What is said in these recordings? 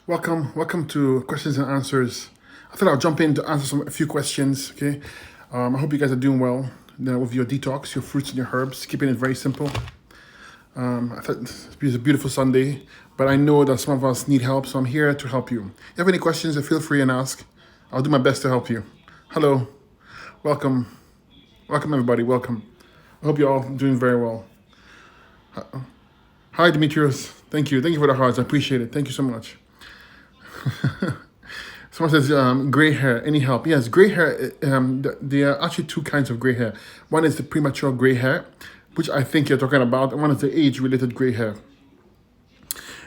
Welcome to questions and answers. I thought I'll jump in to answer a few questions. Okay, I hope you guys are doing well with your detox, your fruits and your herbs, keeping it very simple. I thought it's a beautiful Sunday, but I know that some of us need help, so I'm here to help you. If you have any questions, feel free and ask. I'll do my best to help you. Hello, welcome, welcome everybody, welcome. I hope you're all doing very well. Hi, Demetrius. Thank you for the hearts. I appreciate it. Thank you so much. Someone says, gray hair, any help? Yes, gray hair, there are actually two kinds of gray hair. One is the premature gray hair, which I think you're talking about, and one is the age-related gray hair.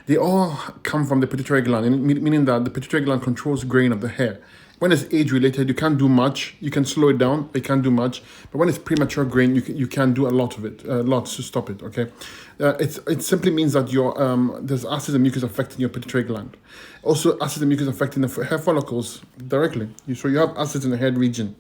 They all come from the pituitary gland, meaning that the pituitary gland controls graying of the hair. When it's age-related, you can't do much. You can slow it down, but you can't do much. But when it's premature graying, you can do a lot of it, lots to stop it. Okay, it simply means that there's acid and mucus affecting your pituitary gland. Also, acid and mucus affecting the hair follicles directly. So you have acids in the head region,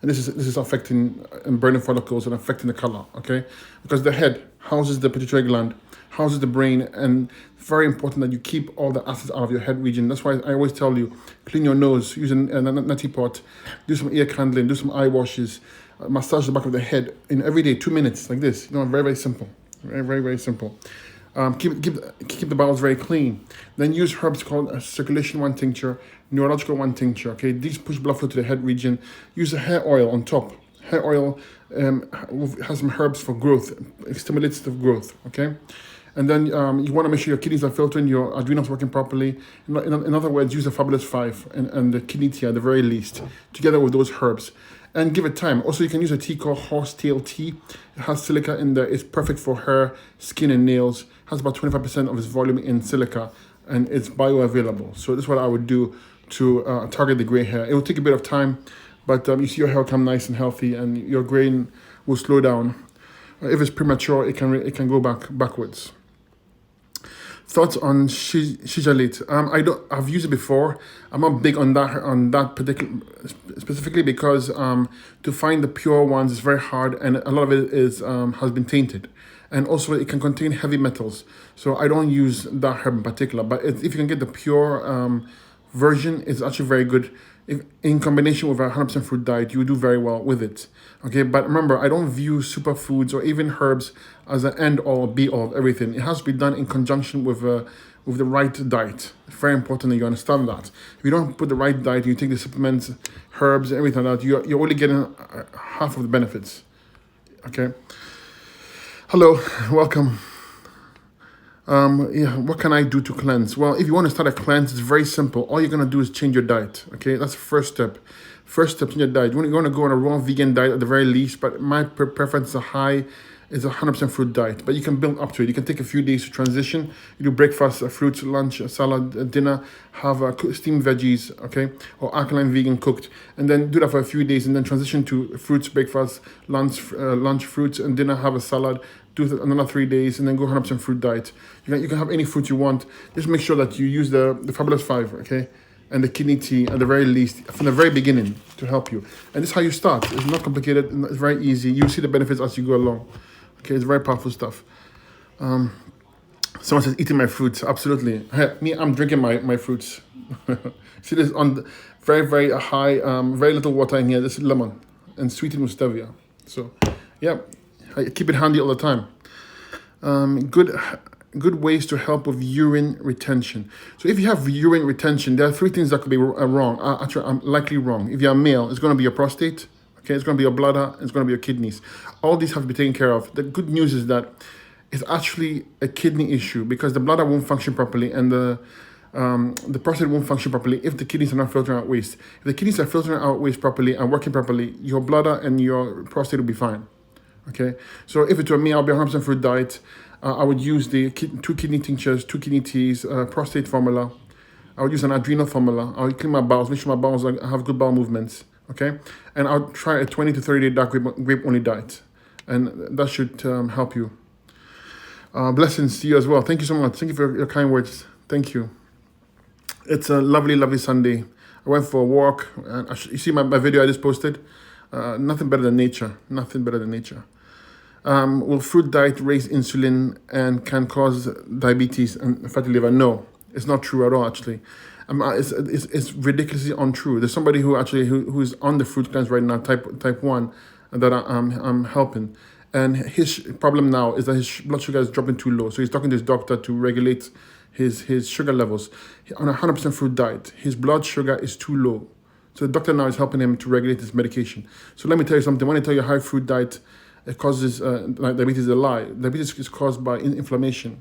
and this is affecting and burning follicles and affecting the color. Okay, because the head houses the pituitary gland, houses the brain, and very important that you keep all the acids out of your head region. That's why I always tell you, clean your nose using a neti pot, do some ear candling, do some eye washes, massage the back of the head in every day, 2 minutes like this. Very simple, very simple. Keep the bowels very clean. Then use herbs called a circulation one tincture, neurological one tincture. Okay, these push blood flow to the head region. Use a hair oil on top. Hair oil has some herbs for growth. It stimulates the growth. Okay. And then you want to make sure your kidneys are filtering, your adrenals working properly. In other words, use the Fabulous 5 and the kidney tea at the very least, together with those herbs. And give it time. Also, you can use a tea called horsetail tea. It has silica in there. It's perfect for hair, skin, and nails. It has about 25% of its volume in silica, and it's bioavailable. So this is what I would do to target the gray hair. It will take a bit of time, but you see your hair come nice and healthy, and your graying will slow down. If it's premature, it can go backwards. Thoughts on Shijalit? I've used it before. I'm not big on that particular specifically because to find the pure ones is very hard, and a lot of it is has been tainted, and also it can contain heavy metals. So I don't use that herb in particular. But if you can get the pure version, it's actually very good. If in combination with a 100% fruit diet, you do very well with it. Okay, but remember, I don't view superfoods or even herbs as an end all be all of everything. It has to be done in conjunction with the right diet. It's very important that you understand that. If you don't put the right diet, you take the supplements, herbs, and everything like that, you're only getting half of the benefits. Okay. Hello, welcome. What can I do to cleanse? Well, if you want to start a cleanse, it's very simple. All you're going to do is change your diet. Okay, that's the first step. First step in your diet. You want to go on a raw vegan diet at the very least, but my preference is a 100% fruit diet. But you can build up to it. You can take a few days to transition. You do breakfast, fruits, lunch, salad, dinner, have steamed veggies, okay, or alkaline vegan cooked, and then do that for a few days, and then transition to fruits, breakfast, lunch, fruits, and dinner. Have a salad. Do it another 3 days, and then go 100% fruit diet. You can have any fruit you want. Just make sure that you use the Fabulous 5, okay, and the kidney tea at the very least from the very beginning to help you. And this is how you start. It's not complicated. It's very easy. You see the benefits as you go along. Okay, it's very powerful stuff. Someone says eating my fruits. Absolutely. Me, I'm drinking my fruits. See this on very high, very little water in here. This is lemon and sweetened with stevia. So, yeah, I keep it handy all the time. Good ways to help with urine retention. So if you have urine retention, there are three things that could be wrong. Actually, I'm likely wrong. If you're a male, it's going to be your prostate. Okay, it's going to be your bladder. It's going to be your kidneys. All these have to be taken care of. The good news is that it's actually a kidney issue because the bladder won't function properly and the prostate won't function properly if the kidneys are not filtering out waste. If the kidneys are filtering out waste properly and working properly, your bladder and your prostate will be fine. Okay, so if it were me, I'll be 100% fruit diet. I would use the 2 kidney tinctures, 2 kidney teas, prostate formula. I would use an adrenal formula. I'll clean my bowels, make sure my bowels have good bowel movements. Okay, and I'll try a 20 to 30 day dark grape only diet, and that should help you. Blessings to you as well. Thank you so much. Thank you for your kind words. Thank you. It's a lovely Sunday. I went for a walk. And you see my video I just posted. Nothing better than nature. Nothing better than nature. Will fruit diet raise insulin and can cause diabetes and fatty liver? No. It's not true at all, actually. It's ridiculously untrue. There's somebody who's on the fruit cleanse right now, type 1, that I'm helping. And his problem now is that his blood sugar is dropping too low. So he's talking to his doctor to regulate his sugar levels. On a 100% fruit diet, his blood sugar is too low. So the doctor now is helping him to regulate his medication. So let me tell you something. When I tell you a high fruit diet, it causes like diabetes, is a lie. Diabetes is caused by inflammation,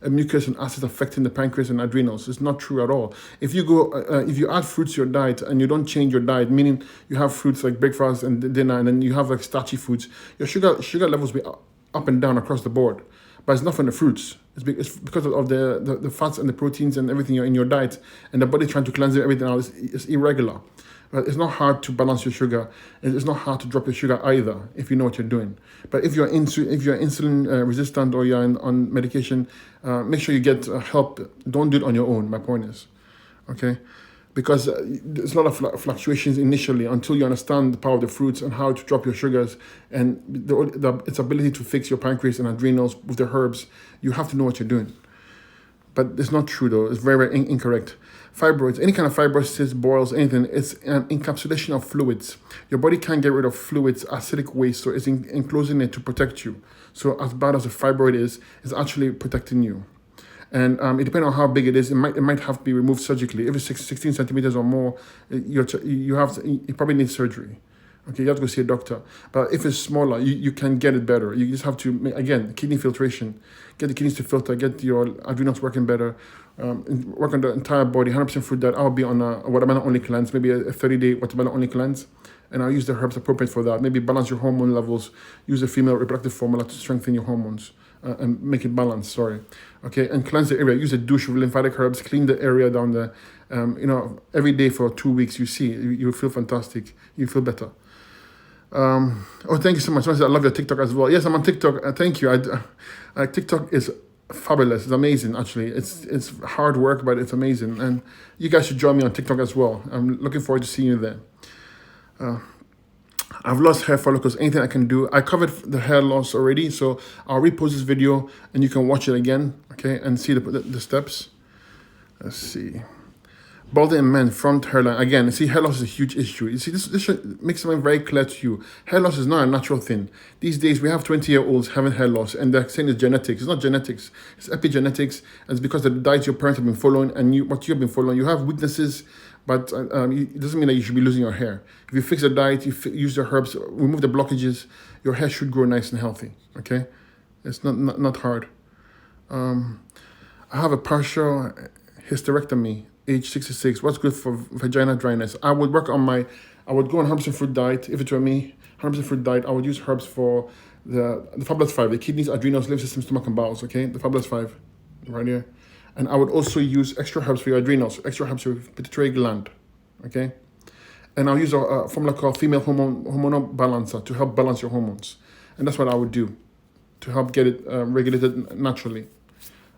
mucus and acids affecting the pancreas and adrenals. It's not true at all. If you add fruits to your diet and you don't change your diet, meaning you have fruits like breakfast and dinner, and then you have like starchy foods, your sugar levels will be up and down across the board. But it's not from the fruits. It's because of the fats and the proteins and everything in your diet, and the body trying to cleanse everything out is irregular. But it's not hard to balance your sugar. It's not hard to drop your sugar either if you know what you're doing. But if you're insulin resistant, or you're on medication, make sure you get help. Don't do it on your own. My point is, okay, because there's a lot of fluctuations initially until you understand the power of the fruits and how to drop your sugars and its ability to fix your pancreas and adrenals with the herbs. You have to know what you're doing. But it's not true though. It's very, very incorrect. Fibroids, any kind of fibrosis, boils, anything, it's an encapsulation of fluids. Your body can't get rid of fluids, acidic waste, so it's enclosing it to protect you. So as bad as a fibroid is, it's actually protecting you. And it depends on how big it is. It might have to be removed surgically. If it's 16 centimeters or more, you probably need surgery. Okay, you have to go see a doctor. But if it's smaller, you can get it better. You just have to, again, kidney filtration. Get the kidneys to filter, get your adrenals working better, work on the entire body, 100% fruit diet. I'll be on a watermelon-only cleanse, maybe a 30-day watermelon-only cleanse. And I'll use the herbs appropriate for that. Maybe balance your hormone levels. Use a female reproductive formula to strengthen your hormones and make it balanced, Okay, and cleanse the area. Use a douche with lymphatic herbs. Clean the area down there. Every day for 2 weeks, you feel fantastic. You feel better. Thank you so much. I love your TikTok as well. Yes, I'm on TikTok. Thank you. TikTok is fabulous. It's amazing, actually. It's hard work, but it's amazing. And you guys should join me on TikTok as well. I'm looking forward to seeing you there. I've lost hair follicles. Anything I can do. I covered the hair loss already, so I'll repost this video and you can watch it again, okay, and see the steps. Let's see. Balding in men, front hairline. Again, see, hair loss is a huge issue. You see, this should make something very clear to you. Hair loss is not a natural thing. These days, we have 20-year-olds having hair loss, and they're saying it's genetics. It's not genetics. It's epigenetics. And it's because of the diet your parents have been following and what you've been following. You have weaknesses, but it doesn't mean that you should be losing your hair. If you fix the diet, use the herbs, remove the blockages, your hair should grow nice and healthy, okay? It's not hard. I have a partial hysterectomy, age 66. What's good for vagina dryness? I would go on 100% fruit diet. If it were me, 100% fruit diet, I would use herbs for the Fabulous 5, the kidneys, adrenals, liver system, stomach, and bowels, okay? The Fabulous 5, right here. And I would also use extra herbs for your adrenals, extra herbs for your pituitary gland, okay? And I'll use a formula called female hormonal balancer to help balance your hormones. And that's what I would do to help get it regulated naturally,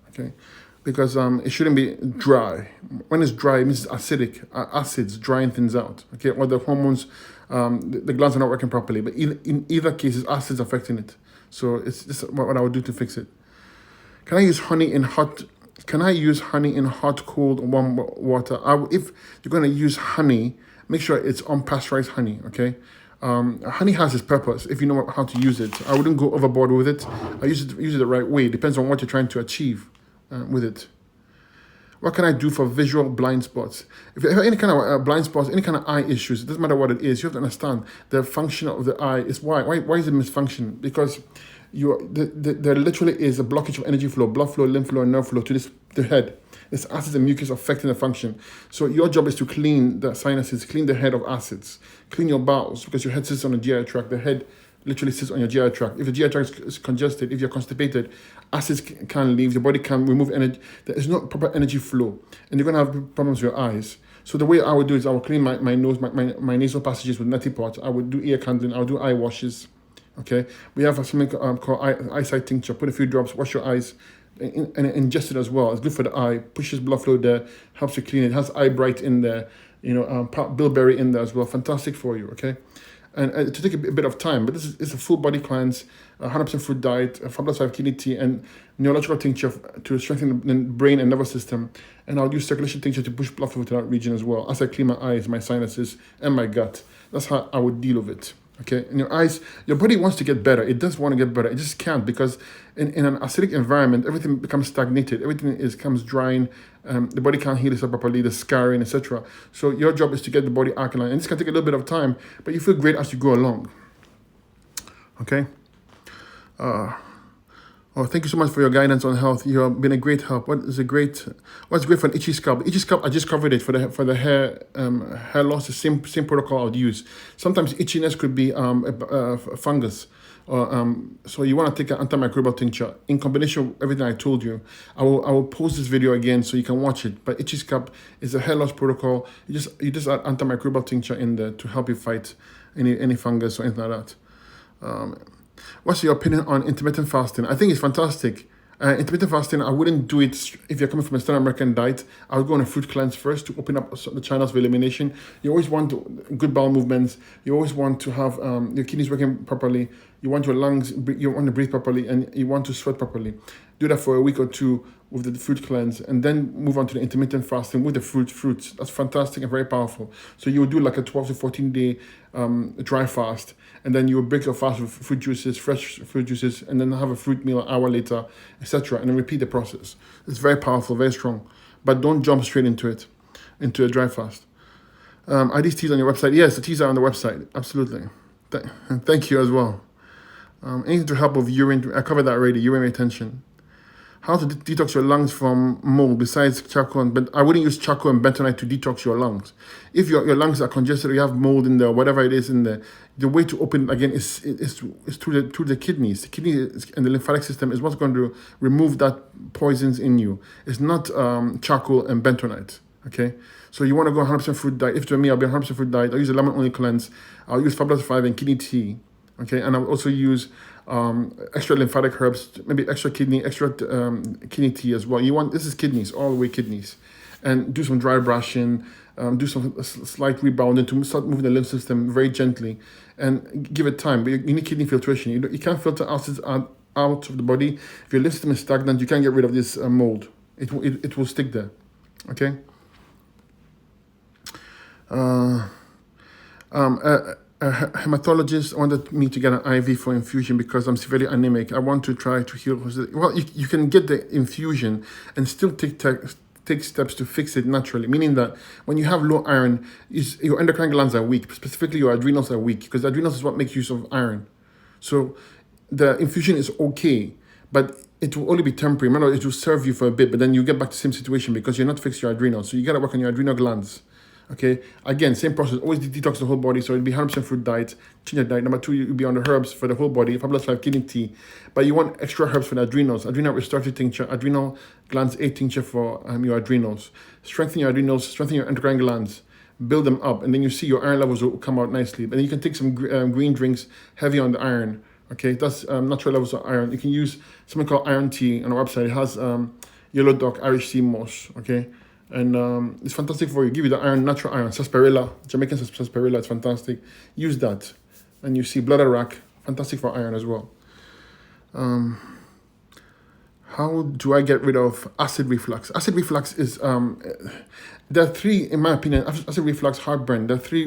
okay? Because it shouldn't be dry. When it's dry, it means it's acidic, acids drying things out, okay? Or the hormones, the glands are not working properly. But in either case, it's acids affecting it. So it's just what I would do to fix it. Can I use honey in hot, cold, warm water? If you're going to use honey, make sure it's unpasteurized honey, okay? Honey has its purpose if you know how to use it. I wouldn't go overboard with it. I use it the right way. It depends on what you're trying to achieve with it. What can I do for visual blind spots? If you have any kind of blind spots, any kind of eye issues, it doesn't matter what it is. You have to understand the function of the eye is why is it misfunction? Because there literally is a blockage of energy flow, blood flow, lymph flow, and nerve flow to the head. It's acids and mucus affecting the function. So your job is to clean the sinuses, clean the head of acids, clean your bowels, because your head sits on the GI tract. The head literally sits on your GI tract. If the GI tract is congested, if you're constipated, acids can't leave, your body can't remove energy. There is not proper energy flow, and you're going to have problems with your eyes. So the way I would do is I would clean my nose, my nasal passages with neti pot. I would do ear candling. I would do eye washes. Okay, we have something called eyesight tincture. Put a few drops, wash your eyes, and ingest it as well. It's good for the eye, pushes blood flow there, helps you clean it. It has eye bright in there, bilberry in there as well. Fantastic for you, okay? and to take a bit of time. But this is it's a full body cleanse, 100% fruit diet, a fabulous 5 kidney tea, and neurological tincture to strengthen the brain and nervous system. And I'll use circulation tincture to push blood flow to that region as well, as I clean my eyes, my sinuses, and my gut. That's how I would deal with it. Okay, in your eyes, your body wants to get better. It does want to get better. It just can't, because in an acidic environment, everything becomes stagnated. Everything comes drying. The body can't heal itself properly. The scarring, etc. So your job is to get the body alkaline, and this can take a little bit of time, but you feel great as you go along. Okay. Oh, thank you so much for your guidance on health. You have been a great help. What's great for an itchy scalp? Itchy scalp, I just covered it for the hair loss. The same protocol I'd use. Sometimes itchiness could be a fungus, or so you want to take an antimicrobial tincture in combination with everything I told you. I will post this video again so you can watch it. But itchy scalp is a hair loss protocol. You just add antimicrobial tincture in there to help you fight any fungus or anything like that. What's your opinion on intermittent fasting? I think it's fantastic. Intermittent fasting, I wouldn't do it if you're coming from a standard American diet. I would go on a fruit cleanse first to open up the channels for elimination. You always want good bowel movements. You always want to have your kidneys working properly. You want your lungs, you want to breathe properly, and you want to sweat properly. Do that for a week or two with the fruit cleanse, and then move on to the intermittent fasting with the fruits. That's fantastic and very powerful. So you would do like a 12 to 14 day dry fast, and then you would break your fast with fruit juices, fresh fruit juices, and then have a fruit meal an hour later, etc. And then repeat the process. It's very powerful, very strong. But don't jump straight into it, into a dry fast. Are these teas on your website? Yes, the teas are on the website. Absolutely. Thank you as well. Anything to help with urine? I covered that already. Urine retention. How to detox your lungs from mold besides charcoal, but I wouldn't use charcoal and bentonite to detox your lungs. If your lungs are congested or you have mold in there, whatever it is in there, the way to open it again is through the kidneys. The kidneys and the lymphatic system is what's going to remove that poisons in you. It's not charcoal and bentonite. Okay, so you want to go 100% fruit diet. If to me, I'll be 100% fruit diet. I'll use a lemon only cleanse. I'll use Fabulous 5 and kidney tea. Okay, and I'll also use extra lymphatic herbs, maybe extra kidney tea as well. This is kidneys, all the way kidneys, and do some dry brushing, do some slight rebounding to start moving the lymph system very gently, and give it time. But you need kidney filtration. You can't filter acids out of the body. If your lymph system is stagnant, you can't get rid of this mold. It will stick there. Okay. A hematologist wanted me to get an IV for infusion because I'm severely anemic. I want to try to heal. Well, you can get the infusion and still take steps to fix it naturally, meaning that when you have low iron, your endocrine glands are weak, specifically your adrenals are weak, because the adrenals is what makes use of iron. So the infusion is okay, but it will only be temporary. Remember, it will serve you for a bit, but then you get back to the same situation because you're not fixed your adrenals. So you got to work on your adrenal glands. Okay, again, same process. Always detox the whole body, so it'll be 100% fruit diet. Change your diet. Number 2, you'll be on the herbs for the whole body. Fabulous 5 kidney tea, but you want extra herbs for the adrenals. Adrenal restorative tincture, adrenal glands 8 tincture for your adrenals. Strengthen your adrenals, strengthen your endocrine glands, build them up, and then you see your iron levels will come out nicely. And then you can take some green drinks heavy on the iron. Okay, that's natural levels of iron. You can use something called iron tea on our website. It has yellow dock, Irish sea moss. Okay. And it's fantastic for you. Give you the iron, natural iron, sarsaparilla, Jamaican sarsaparilla. It's fantastic. Use that, and you see bladder rack, fantastic for iron as well. How do I get rid of acid reflux? Acid reflux is there are 3, in my opinion, acid reflux, heartburn. There are 3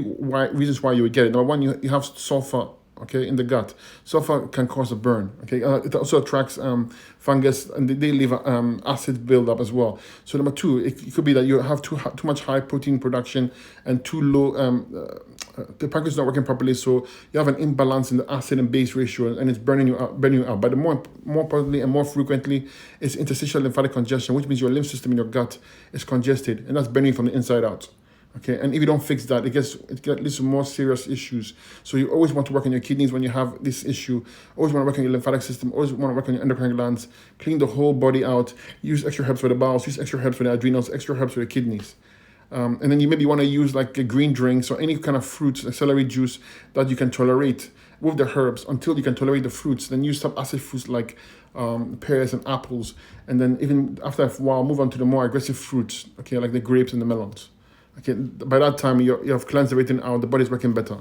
reasons why you would get it. Number 1, you have sulfur. Okay, in the gut. Sulfur can cause a burn. Okay, it also attracts fungus, and they leave acid buildup as well. So number 2, it could be that you have too much high protein production and too low. The pancreas is not working properly, so you have an imbalance in the acid and base ratio, and it's burning you out. But the more importantly and more frequently, is interstitial lymphatic congestion, which means your lymph system in your gut is congested, and that's burning from the inside out. Okay, and if you don't fix that, it leads to more serious issues. So you always want to work on your kidneys when you have this issue. Always want to work on your lymphatic system. Always want to work on your endocrine glands. Clean the whole body out. Use extra herbs for the bowels. Use extra herbs for the adrenals. Extra herbs for the kidneys. And then you maybe want to use like green drinks or any kind of fruits, like celery juice that you can tolerate with the herbs until you can tolerate the fruits. Then use some acid fruits like pears and apples. And then even after a while, move on to the more aggressive fruits. Okay, like the grapes and the melons. Okay, by that time you have cleansed everything out. The body's working better.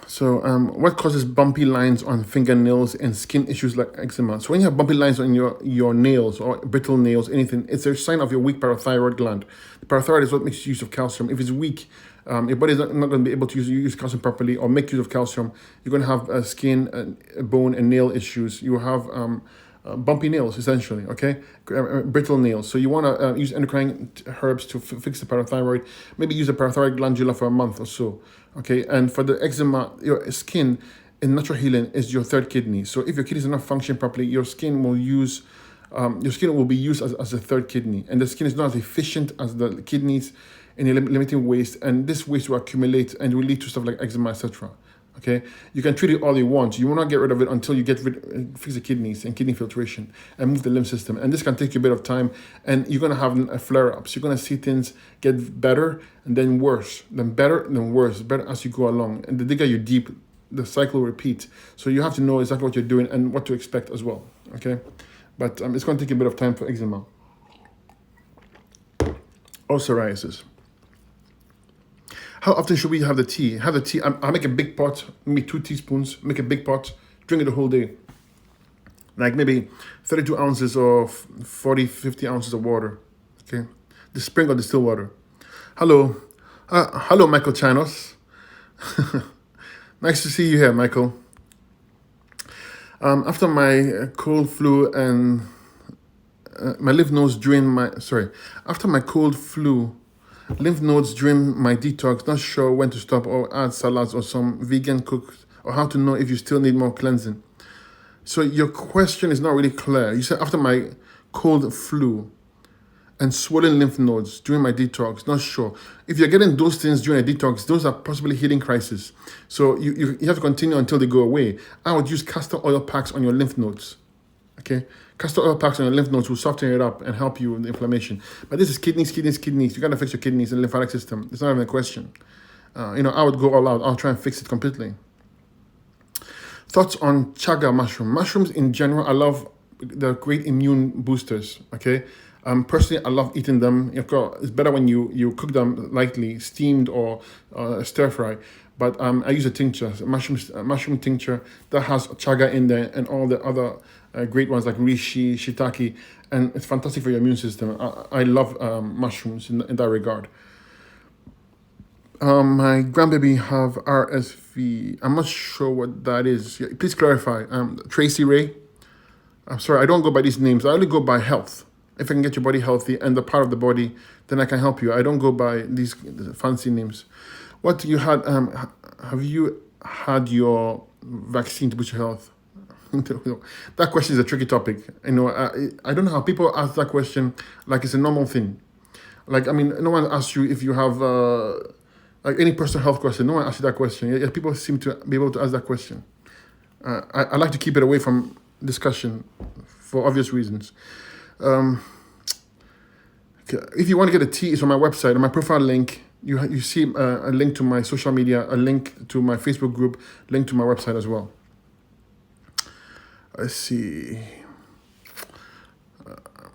So, what causes bumpy lines on fingernails and skin issues like eczema? So, when you have bumpy lines on your nails or brittle nails, anything, it's a sign of your weak parathyroid gland. The parathyroid is what makes use of calcium. If it's weak, your body's not going to be able to use calcium properly or make use of calcium. You're going to have skin, bone, and nail issues. You have bumpy nails, essentially, okay? Brittle nails. So you want to use endocrine herbs to fix the parathyroid. Maybe use a parathyroid glandula for a month or so, okay? And for the eczema, your skin in natural healing is your third kidney. So if your kidneys are not functioning properly, your skin will be used as a third kidney. And the skin is not as efficient as the kidneys in limiting waste. And this waste will accumulate and will lead to stuff like eczema, etc. Okay, you can treat it all you want. You will not get rid of it until you fix the kidneys and kidney filtration and move the lymph system. And this can take you a bit of time, and you're gonna have flare-ups. You're gonna see things get better and then worse, then better and then worse, better as you go along. And the digger you deep, the cycle will repeat. So you have to know exactly what you're doing and what to expect as well. Okay, but it's gonna take a bit of time for eczema or psoriasis. How often should we have the tea? Have the tea. I make a big pot, maybe 2 teaspoons. Make a big pot. Drink it the whole day. Like maybe 32 ounces or 40, 50 ounces of water. Okay, the spring or distilled water. Hello, hello, Michael Chanos. Nice to see you here, Michael. After my cold flu and my lymph nodes during after my cold flu. Lymph nodes during my detox, not sure when to stop or add salads or some vegan cooked, or how to know if you still need more cleansing. So your question is not really clear. You said after my cold flu and swollen lymph nodes during my detox, not sure. If you're getting those things during a detox, those are possibly healing crises. So you have to continue until they go away. I would use castor oil packs on your lymph nodes. Okay, castor oil packs on your lymph nodes will soften it up and help you with the inflammation. But this is kidneys. You gotta fix your kidneys and lymphatic system. It's not even a question. I would go all out. I'll try and fix it completely. Thoughts on chaga mushroom? Mushrooms in general, I love. They're great immune boosters. Okay. Personally, I love eating them. It's better when you cook them lightly, steamed or stir fry. But I use a tincture, mushroom tincture that has chaga in there and all the other great ones like reishi, shiitake, and it's fantastic for your immune system. I love mushrooms in that regard. My grandbaby have RSV. I'm not sure what that is. Yeah, please clarify. Tracy Ray. I'm sorry, I don't go by these names. I only go by health. If I can get your body healthy and the part of the body, then I can help you. I don't go by these fancy names. What you had? Have you had your vaccine to boost your health? That question is a tricky topic. I don't know how people ask that question like it's a normal thing. Like, I mean, no one asks you if you have like any personal health question. No one asks you that question. Yet people seem to be able to ask that question. I like to keep it away from discussion for obvious reasons. If you want to get a tea, it's on my website, on my profile link. You see a link to my social media, a link to my Facebook group, link to my website as well. Let's see.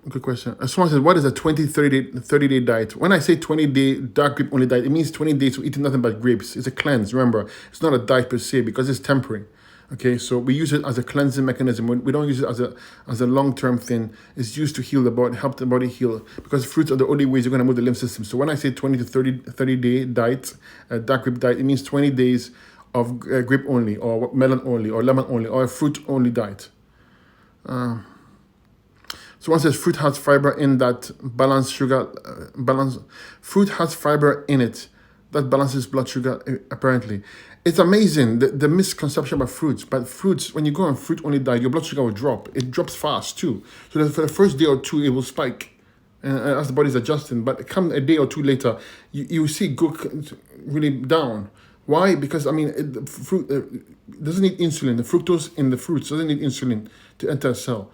Good question. Someone says, what is a 30-day diet? When I say 20-day dark grape only diet, it means 20 days of eating nothing but grapes. It's a cleanse. Remember, it's not a diet per se because it's temporary. Okay, so we use it as a cleansing mechanism. We don't use it as a long-term thing. It's used to heal the body, help the body heal, because fruits are the only ways you're going to move the lymph system. So when I say 20 to 30-day diet, dark grape diet, it means 20 days of grape only, or melon only, or lemon only, or a fruit only diet. So one says fruit has fiber in that balance sugar, fruit has fiber in it that balances blood sugar, apparently. It's amazing, the misconception about fruits. But fruits, when you go on fruit only diet, your blood sugar will drop. It drops fast too. So for the first day or two, it will spike as the body's adjusting. But come a day or two later, you see go really down. Why? Because, I mean, the fruit doesn't need insulin. The fructose in the fruits doesn't need insulin to enter a cell.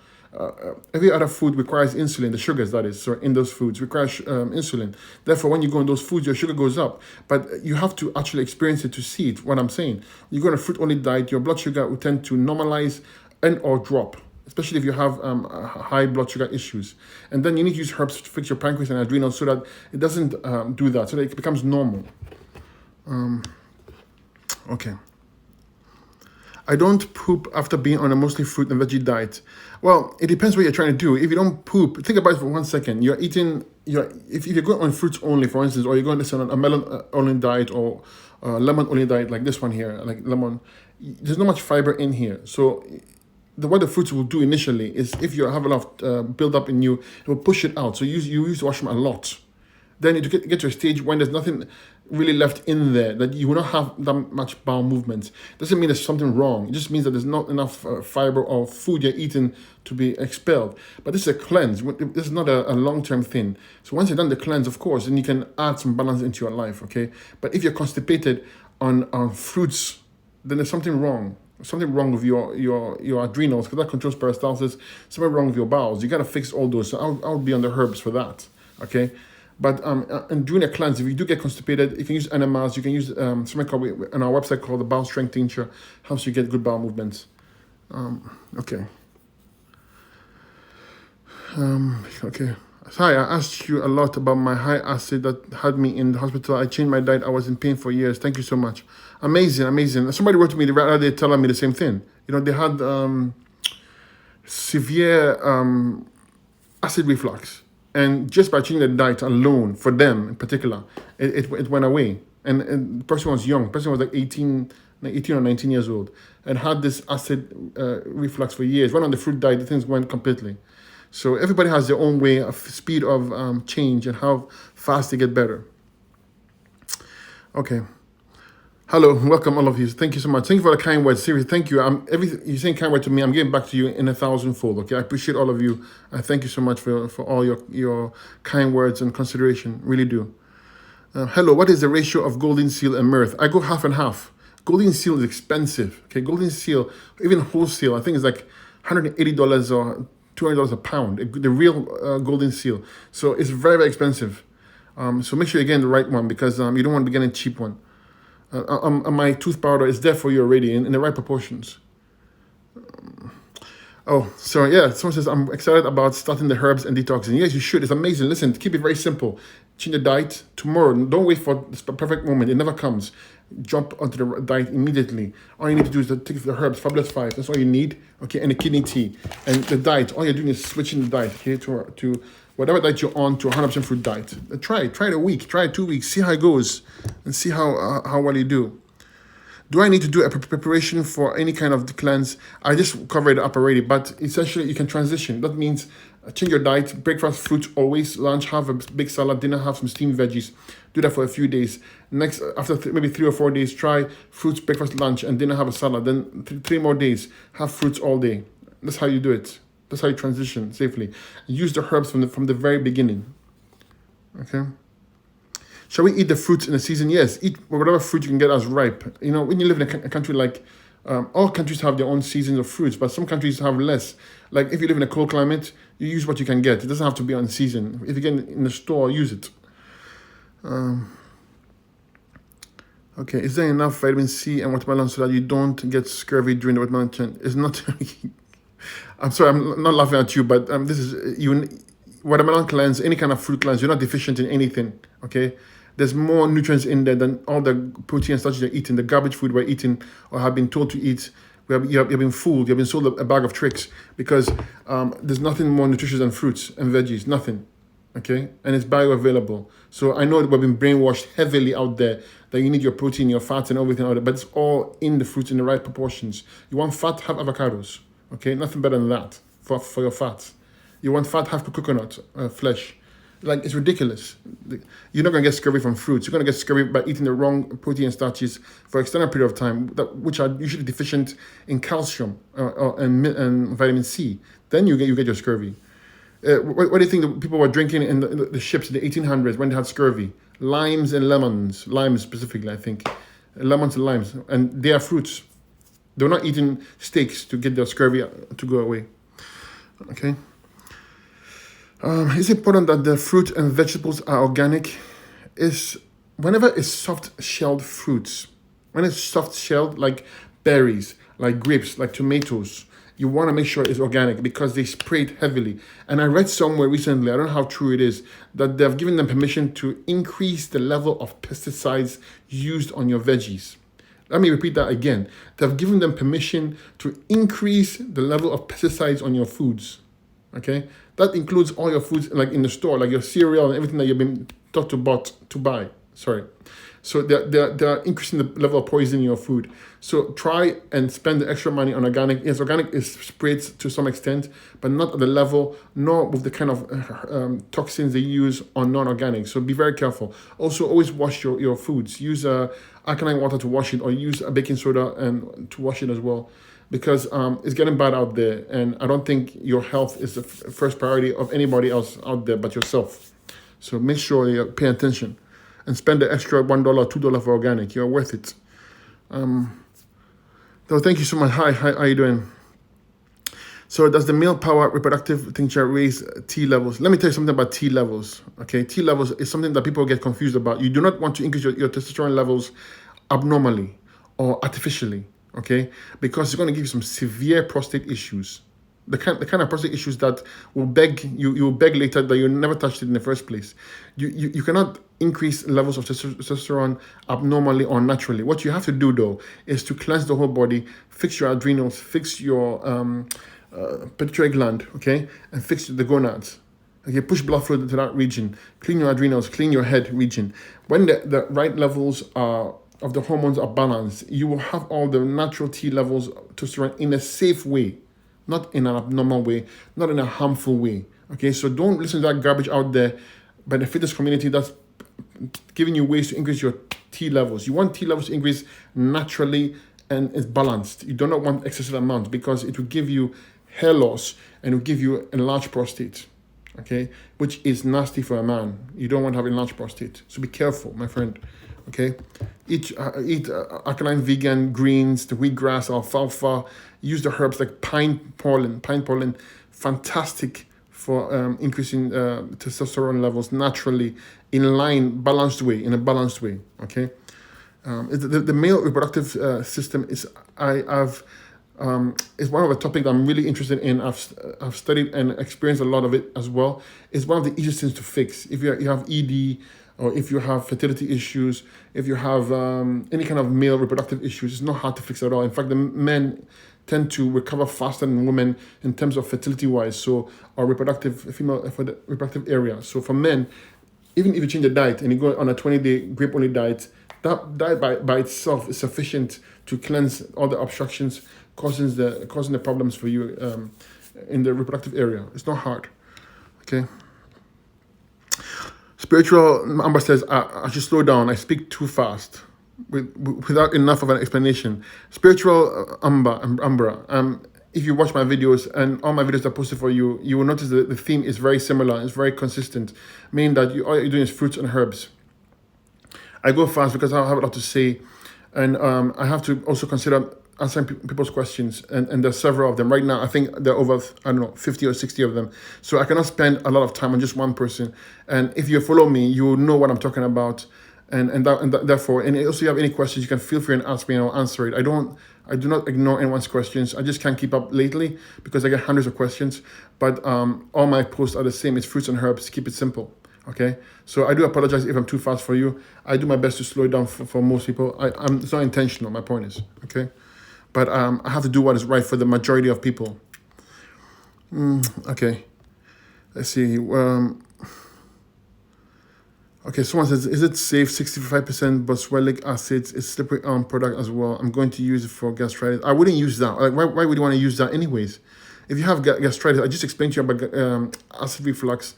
Every other food requires insulin, the sugars that is, so in those foods requires insulin. Therefore, when you go on those foods, your sugar goes up. But you have to actually experience it to see it, what I'm saying. You go on a fruit-only diet, your blood sugar will tend to normalize and or drop, especially if you have high blood sugar issues. And then you need to use herbs to fix your pancreas and adrenals so that it doesn't do that, so that it becomes normal. Okay. I don't poop after being on a mostly fruit and veggie diet. Well, it depends what you're trying to do. If you don't poop, think about it for 1 second. You're eating, if you're going on fruits only, for instance, or you're going to on a melon only diet or lemon only diet like this one here, like lemon, there's not much fiber in here. So what the fruits will do initially is if you have a lot of build up in you, it will push it out. So you use washroom a lot. Then you get to a stage when there's nothing really left in there, that you will not have that much bowel movement. Doesn't mean there's something wrong. It just means that there's not enough fiber or food you're eating to be expelled. But this is a cleanse. This is not a long-term thing. So once you've done the cleanse, of course, then you can add some balance into your life, okay? But if you're constipated on fruits, then there's something wrong. Something wrong with your adrenals, because that controls peristalsis. Something wrong with your bowels. You got to fix all those. So I'll be on the herbs for that, okay? But and during a cleanse, if you do get constipated, you can use enemas. You can use something called on our website called the Bowel Strength Tincture. Helps you get good bowel movements. Okay. Okay. Hi, I asked you a lot about my high acid that had me in the hospital. I changed my diet. I was in pain for years. Thank you so much. Amazing, amazing. Somebody wrote to me the other day telling me the same thing. You know, they had severe acid reflux. And just by changing the diet alone, for them in particular, it went away. And the person was young. The person was like 18 or 19 years old and had this acid reflux for years. Went on the fruit diet, the things went completely. So everybody has their own way of speed of change and how fast they get better. Okay. Hello, welcome all of you. Thank you so much. Thank you for the kind words. Seriously, thank you. Everything you're saying kind word to me, I'm getting back to you in 1,000-fold. Okay, I appreciate all of you. I thank you so much for all your kind words and consideration. Really do. Hello, what is the ratio of golden seal and mirth? I go half and half. Golden seal is expensive. Okay, golden seal, even wholesale, I think it's like $180 or $200 a pound. The real golden seal. So it's very, very expensive. So make sure you're getting the right one, because you don't want to be getting a cheap one. My tooth powder is there for you already in the right proportions. Oh, so yeah, someone says, I'm excited about starting the herbs and detoxing. Yes, you should. It's amazing. Listen, keep it very simple. Change the diet tomorrow. Don't wait for the perfect moment. It never comes. Jump onto the diet immediately. All you need to do is to take the herbs, Fabulous 5. That's all you need. Okay, and the kidney tea. And the diet, all you're doing is switching the diet, okay, to whatever diet you're on, to 100% fruit diet. Try it a week, try it 2 weeks, see how it goes, and see how well you do. Do I need to do a preparation for any kind of cleanse? I just covered it up already, but essentially you can transition. That means change your diet, breakfast, fruits always, lunch, have a big salad, dinner, have some steamed veggies. Do that for a few days. Next, after maybe 3 or 4 days, try fruits, breakfast, lunch, and dinner, have a salad. Then 3 more days, have fruits all day. That's how you do it. That's how you transition safely. Use the herbs from the very beginning. Okay? Shall we eat the fruits in the season? Yes, eat whatever fruit you can get as ripe. You know, when you live in a country like, all countries have their own seasons of fruits, but some countries have less. Like if you live in a cold climate, you use what you can get. It doesn't have to be on season. If you get in the store, use it. Okay, is there enough vitamin C and watermelon so that you don't get scurvy during the watermelon trend? It's not. I'm sorry, I'm not laughing at you, but this is watermelon cleanse, any kind of fruit cleanse. You're not deficient in anything. Okay. There's more nutrients in there than all the protein and starch you're eating, the garbage food we're eating or have been told to eat. You've been fooled. You've been sold a bag of tricks, because there's nothing more nutritious than fruits and veggies. Nothing. Okay? And it's bioavailable. So I know that we've been brainwashed heavily out there that you need your protein, your fats, and everything out there, but it's all in the fruits in the right proportions. You want fat, have avocados. Okay? Nothing better than that for your fats. You want fat, have coconut flesh. Like, it's ridiculous. You're not going to get scurvy from fruits. You're going to get scurvy by eating the wrong protein and starches for an extended period of time, which are usually deficient in calcium and vitamin C. Then you get your scurvy. What do you think the people were drinking in the ships in the 1800s when they had scurvy? Limes and lemons. Limes specifically, I think. Lemons and limes. And they are fruits. They're not eating steaks to get their scurvy to go away. Okay? It's important that the fruit and vegetables are organic. Whenever it's soft-shelled fruits, when it's soft-shelled, like berries, like grapes, like tomatoes, you want to make sure it's organic because they spray it heavily. And I read somewhere recently, I don't know how true it is, that they've given them permission to increase the level of pesticides used on your veggies. Let me repeat that again. They've given them permission to increase the level of pesticides on your foods. Okay? That includes all your foods like in the store, like your cereal and everything that you've been taught to buy. Sorry. So they're increasing the level of poison in your food. So try and spend the extra money on organic. Yes, organic is sprayed to some extent, but not at the level, nor with the kind of toxins they use on non-organic. So be very careful. Also, always wash your foods. Use alkaline water to wash it, or use a baking soda and to wash it as well, because it's getting bad out there, and I don't think your health is the first priority of anybody else out there but yourself. So make sure you pay attention and spend the extra $1, $2 for organic. You're worth it. So thank you so much. Hi, how are you doing? So does the male power reproductive tincture raise T levels? Let me tell you something about T levels. Okay, T levels is something that people get confused about. You do not want to increase your testosterone levels abnormally or artificially, okay? Because it's going to give you some severe prostate issues. The kind of prostate issues that will beg you will beg later that you never touched it in the first place. You cannot increase levels of testosterone abnormally or naturally. What you have to do though is to cleanse the whole body, fix your adrenals, fix your pituitary gland, okay, and fix the gonads. Okay, push blood flow to that region, clean your adrenals, clean your head region. When the right levels of the hormones are balanced, you will have all the natural T levels of testosterone in a safe way. Not in an abnormal way, not in a harmful way. Okay, so don't listen to that garbage out there by the fitness community that's giving you ways to increase your T levels. You want T levels to increase naturally and it's balanced. You do not want excessive amounts because it will give you hair loss and it will give you enlarged prostate. Okay, which is nasty for a man. You don't want to have enlarged prostate. So be careful, my friend. Okay, eat alkaline vegan greens, the wheatgrass, alfalfa. Use the herbs like pine pollen. Pine pollen, fantastic for increasing testosterone levels naturally in a balanced way. Okay, the male reproductive system is is one of the topics I'm really interested in. I've studied and experienced a lot of it as well. It's one of the easiest things to fix. If you have ED, or if you have fertility issues, if you have any kind of male reproductive issues, it's not hard to fix at all. In fact, the men tend to recover faster than women in terms of fertility-wise, so or for the reproductive area. So for men, even if you change the diet and you go on a 20-day grape-only diet, that diet by itself is sufficient to cleanse all the obstructions causing the problems for you in the reproductive area. It's not hard. Okay. Spiritual Amber says, I should slow down. I speak too fast without enough of an explanation. Spiritual Amber, if you watch my videos and all my videos are posted for you, you will notice that the theme is very similar. It's very consistent, meaning that all you're doing is fruits and herbs. I go fast because I have a lot to say, and I have to also consider answering people's questions, and there's several of them. Right now, I think there are over, 50 or 60 of them. So I cannot spend a lot of time on just one person. And if you follow me, you will know what I'm talking about. And therefore, and also if you have any questions, you can feel free and ask me and I'll answer it. I do not ignore anyone's questions. I just can't keep up lately because I get hundreds of questions. But all my posts are the same. It's fruits and herbs. Keep it simple. Okay, so I do apologize if I'm too fast for you. I do my best to slow it down for most people. It's not intentional. My point is, okay. But I have to do what is right for the majority of people. Okay. Let's see. Okay, someone says, is it safe? 65% boswellic acids is slippery arm product as well. I'm going to use it for gastritis. I wouldn't use that. Like, why would you want to use that anyways? If you have gastritis, I just explained to you about acid reflux.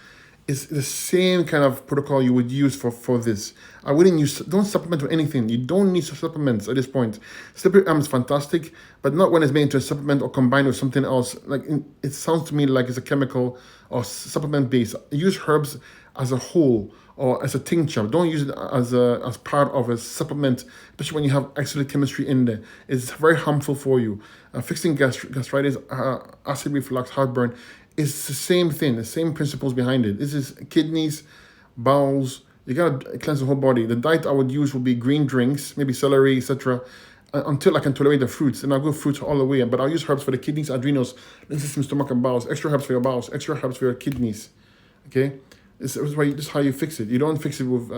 It's the same kind of protocol you would use for this. I wouldn't don't supplement with anything. You don't need supplements at this point. Slippery arm is fantastic, but not when it's made into a supplement or combined with something else. Like it sounds to me like it's a chemical or supplement base. Use herbs as a whole or as a tincture. Don't use it as part of a supplement, especially when you have excellent chemistry in there. It's very harmful for you. Fixing gastritis, acid reflux, heartburn, it's the same thing, the same principles behind it. This is kidneys, bowels. You gotta cleanse the whole body. The diet I would use would be green drinks, maybe celery, etc., until I can tolerate the fruits. And I'll go fruits all the way. But I'll use herbs for the kidneys, adrenals, lymph system, stomach, and bowels. Extra herbs for your bowels. Extra herbs for your kidneys. Okay, this is how you fix it. You don't fix it with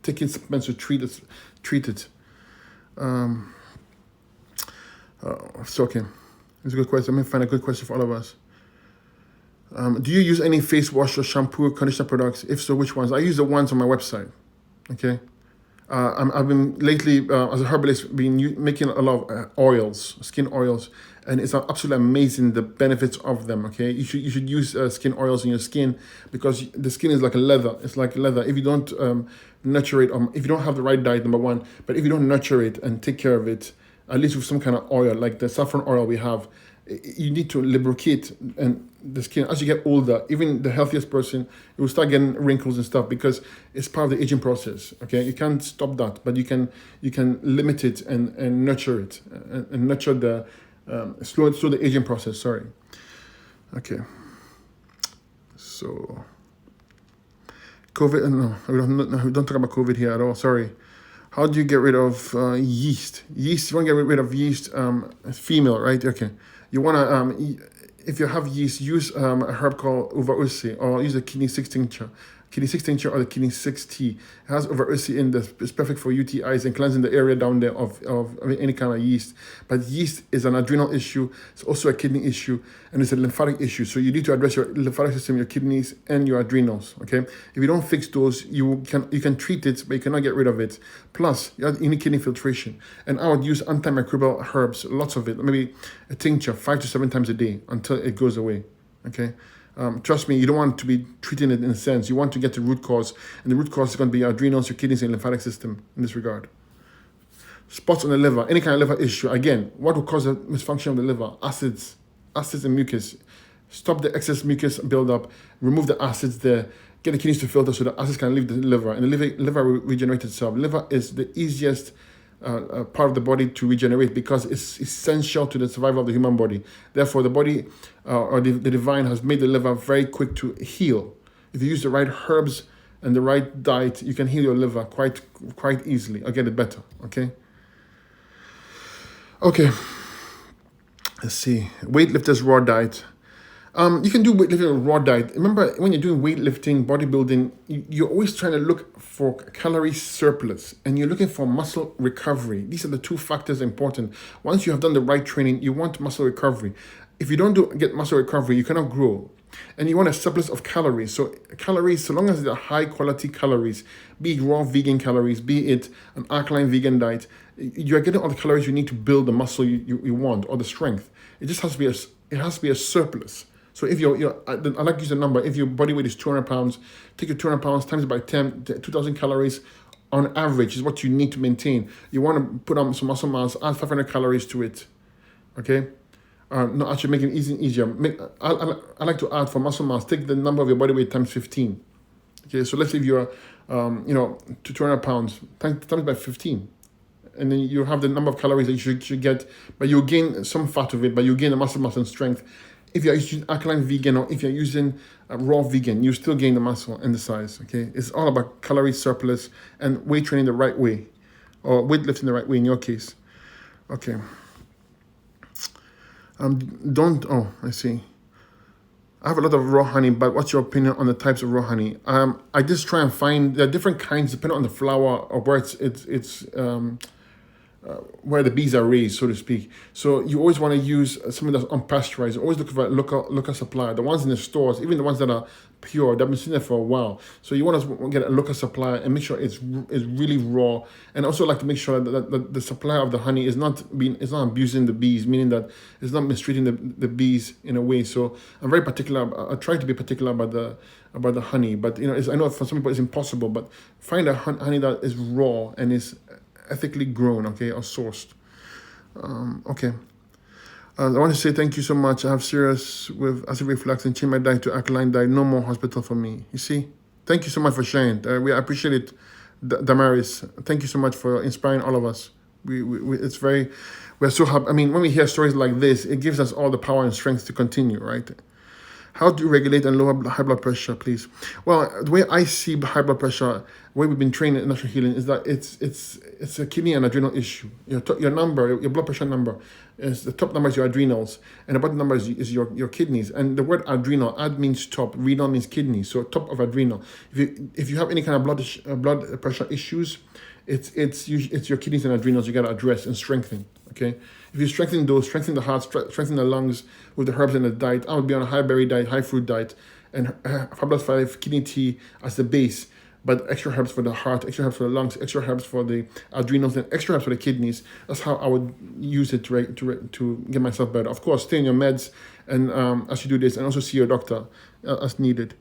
taking supplements to treat it. So okay, it's a good question. Let me find a good question for all of us. Do you use any face wash or shampoo or conditioner products? If so, which ones? I use the ones on my website. Okay. I've been lately, as a herbalist, making a lot of oils, skin oils, and it's absolutely amazing the benefits of them. Okay, you should use skin oils in your skin because the skin is like a leather. It's like leather. If you don't nurture it, if you don't have the right diet, number one, but if you don't nurture it and take care of it, at least with some kind of oil, like the saffron oil we have, you need to lubricate and the skin. As you get older, even the healthiest person, you will start getting wrinkles and stuff because it's part of the aging process. Okay, you can't stop that, but you can limit it and nurture it and nurture the slow the aging process. Sorry. Okay. So COVID. No, we don't talk about COVID here at all. Sorry. How do you get rid of yeast? Yeast. You want to get rid of yeast. Female, right? Okay. You want to if you have yeast, use a herb called uva ursi, or use the kidney 6 tincture. Kidney 6 tincture or the kidney 6 tea. It has uva ursi in this. It's perfect for UTIs and cleansing the area down there of any kind of yeast. But yeast is an adrenal issue. It's also a kidney issue, and it's a lymphatic issue. So you need to address your lymphatic system, your kidneys, and your adrenals. Okay. If you don't fix those, you can treat it, but you cannot get rid of it. Plus, you need kidney filtration. And I would use antimicrobial herbs, lots of it, maybe a tincture 5 to 7 times a day until it goes away. Okay. Trust me, you don't want to be treating it in a sense. You want to get to the root cause, and the root cause is going to be your adrenals, your kidneys, and lymphatic system in this regard. Spots on the liver, any kind of liver issue. Again, what will cause a misfunction of the liver? Acids and mucus. Stop the excess mucus buildup. Remove the acids there. Get the kidneys to filter so the acids can leave the liver, and the liver will regenerate itself. Liver is the easiest part of the body to regenerate because it's essential to the survival of the human body. Therefore, the body or the divine has made the liver very quick to heal. If you use the right herbs and the right diet, you can heal your liver quite easily or get it better. Okay. Let's see. Weightlifters raw diet. You can do weightlifting raw diet. Remember, when you're doing weightlifting, bodybuilding, you're always trying to look for calorie surplus and you're looking for muscle recovery. These are the two factors important. Once you have done the right training, you want muscle recovery. If you don't get muscle recovery, you cannot grow. And you want a surplus of calories. So calories, so long as they're high quality calories, be it raw vegan calories, be it an alkaline vegan diet, you're getting all the calories you need to build the muscle you want or the strength. It just has to be a surplus. So if I like to use a number, if your body weight is 200 pounds, take your 200 pounds times it by 10, 2,000 calories on average is what you need to maintain. You want to put on some muscle mass, add 500 calories to it, okay? No, actually make it easier. I like to add for muscle mass, take the number of your body weight times 15. Okay, so let's say if you're, to 200 pounds, times by 15. And then you have the number of calories that you should get, but you'll gain some fat of it, but you'll gain the muscle mass and strength. If you're using alkaline vegan or if you're using raw vegan, you still gain the muscle and the size, okay? It's all about calorie surplus and weight training the right way, or weightlifting the right way in your case. Okay. I see. I have a lot of raw honey, but what's your opinion on the types of raw honey? I just try and find, there are different kinds depending on the flower or where where the bees are raised, so to speak. So you always want to use something that's unpasteurized. Always look for a local supplier. The ones in the stores, even the ones that are pure, they've been sitting there for a while. So you want to get a local supplier and make sure it's really raw. And also like to make sure that the supplier of the honey is not abusing the bees, meaning that it's not mistreating the bees in a way. So I'm very particular. I try to be particular about the honey, but I know for some people it's impossible. But find a honey that is raw and is ethically grown, okay, or sourced. Okay. I want to say thank you so much. I have serious with acid reflux and change my diet to alkaline diet. No more hospital for me. You see? Thank you so much for sharing. We appreciate it, Damaris. Thank you so much for inspiring all of us. We're so happy. I mean, when we hear stories like this, it gives us all the power and strength to continue, right? How do you regulate and lower high blood pressure, please? Well, the way I see high blood pressure, the way we've been trained in natural healing, is that it's a kidney and adrenal issue. Your number, your blood pressure number, is the top number is your adrenals, and the bottom number is your kidneys. And the word adrenal, ad means top, renal means kidney, so top of adrenal. If you have any kind of blood pressure issues, it's your kidneys and adrenals you got to address and strengthen. Okay, if you strengthen those, strengthen the heart, strengthen the lungs with the herbs and the diet. I would be on a high berry diet, high fruit diet, and Fabulous 5 kidney tea as the base. But extra herbs for the heart, extra herbs for the lungs, extra herbs for the adrenals, and extra herbs for the kidneys. That's how I would use it to get myself better. Of course, stay on your meds and as you do this, and also see your doctor as needed.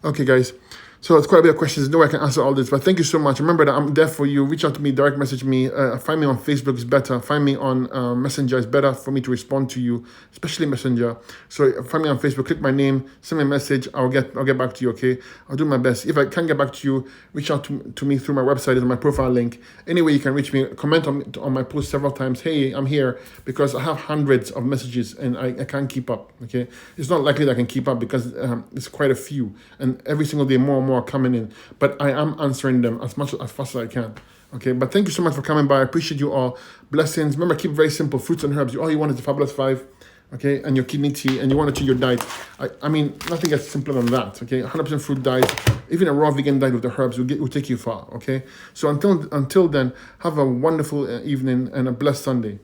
Okay, guys. So it's quite a bit of questions. No way I can answer all this, but thank you so much. Remember that I'm there for you. Reach out to me, direct message me. Find me on Facebook is better. Find me on Messenger is better for me to respond to you, especially Messenger. So find me on Facebook. Click my name. Send me a message. I'll get back to you. Okay, I'll do my best. If I can't get back to you, reach out to me through my website. It's my profile link. Anyway, you can reach me. Comment on my post several times. Hey, I'm here, because I have hundreds of messages and I can't keep up. Okay, it's not likely that I can keep up because it's quite a few, and every single day more and more coming in, but I am answering them as fast as I can. Okay, but thank you so much for coming by. I appreciate you all. Blessings. Remember, keep it very simple. Fruits and herbs. All you want is the Fabulous 5, okay, and your kidney tea, and you want to change your diet. I mean, nothing gets simpler than that. Okay, 100% fruit diet, even a raw vegan diet with the herbs will take you far. Okay, so until then, have a wonderful evening and a blessed Sunday.